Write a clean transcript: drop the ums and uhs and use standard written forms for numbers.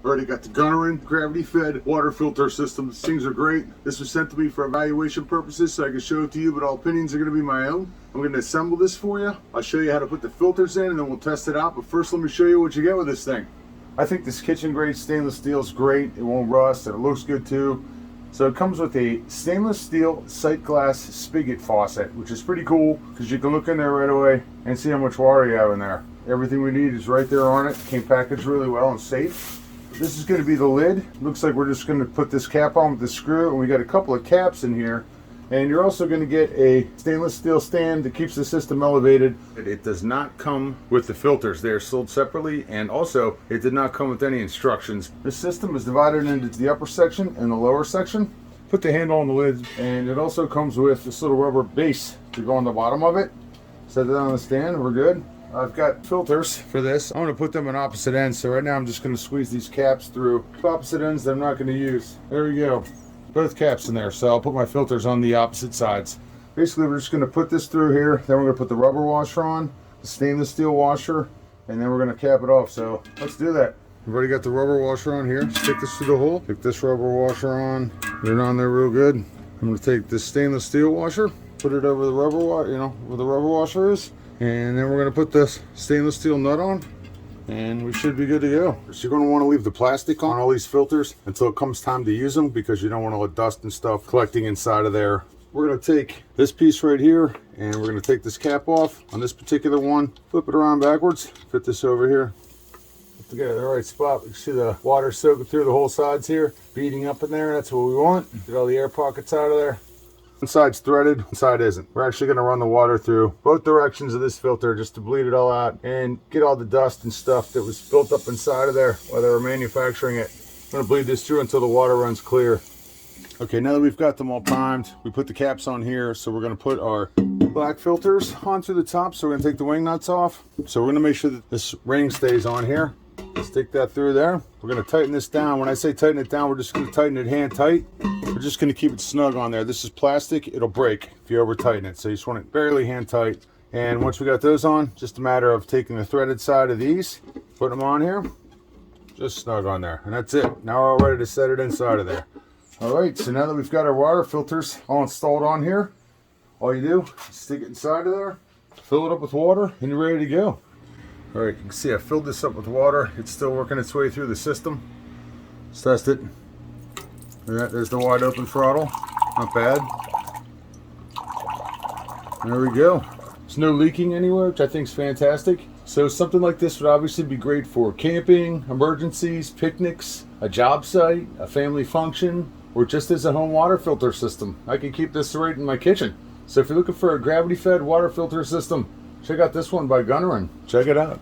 Already got the Gunneran gravity-fed water filter system. These things are great. This was sent to me for evaluation purposes so I can show it to you, but all opinions are going to be my own. I'm going to assemble this for you. I'll show you how to put the filters in and then we'll test it out. But first, let me show you what you get with this thing. I think this kitchen grade stainless steel is great. It won't rust and it looks good too. So it comes with a stainless steel sight glass spigot faucet, which is pretty cool because you can look in there right away and see how much water you have in there. Everything we need is right there on it. Came packaged really well and safe. This is going to be the lid. Looks like we're just going to put this cap on with the screw, and we got a couple of caps in here. And you're also going to get a stainless steel stand that keeps the system elevated. It does not come with the filters. They're sold separately, and also it did not come with any instructions. This system is divided into the upper section and the lower section. Put the handle on the lid, and it also comes with this little rubber base to go on the bottom of it. Set it on the stand, we're good. I've got filters for this. I'm going to put them on opposite ends. So right now I'm just going to squeeze these caps through opposite ends that I'm not going to use. There we go. Both caps in there. So I'll put my filters on the opposite sides. Basically, we're just going to put this through here. Then we're going to put the rubber washer on, the stainless steel washer, and then we're going to cap it off. So let's do that. We've already got the rubber washer on here. Stick this through the hole. Stick this rubber washer on. Get it on there real good. I'm going to take this stainless steel washer, put it over the rubber washer, where the rubber washer is. And then we're going to put this stainless steel nut on, and we should be good to go. So you're going to want to leave the plastic on all these filters until it comes time to use them, because you don't want to let dust and stuff collecting inside of there. We're going to take this piece right here, and we're going to take this cap off on this particular one, flip it around backwards, fit this over here, put together the right spot. You can see the water soaking through the whole sides here, beading up in there. That's what we want. Get all the air pockets out of there. One side's threaded, one side isn't. We're actually going to run the water through both directions of this filter just to bleed it all out and get all the dust and stuff that was built up inside of there while they were manufacturing it. I'm going to bleed this through until the water runs clear. Okay, now that we've got them all primed, we put the caps on here, so we're going to put our black filters onto the top. So we're going to take the wing nuts off. So we're going to make sure that this ring stays on here. Stick that through there. We're going to tighten this down. When I say tighten it down, we're just going to tighten it hand tight. We're just going to keep it snug on there. This is plastic. It'll break if you over tighten it. So you just want it barely hand tight. And once we got those on, just a matter of taking the threaded side of these, putting them on here, just snug on there. And that's it. Now we're all ready to set it inside of there. All right, so now that we've got our water filters all installed on here, all you do is stick it inside of there, fill it up with water, and you're ready to go. All right, you can see I filled this up with water. It's still working its way through the system. Let's test it. There's the wide open throttle. Not bad. There we go. There's no leaking anywhere, which I think is fantastic. So something like this would obviously be great for camping, emergencies, picnics, a job site, a family function, or just as a home water filter system. I can keep this right in my kitchen. So if you're looking for a gravity-fed water filter system, check out this one by Gunneran. Check it out.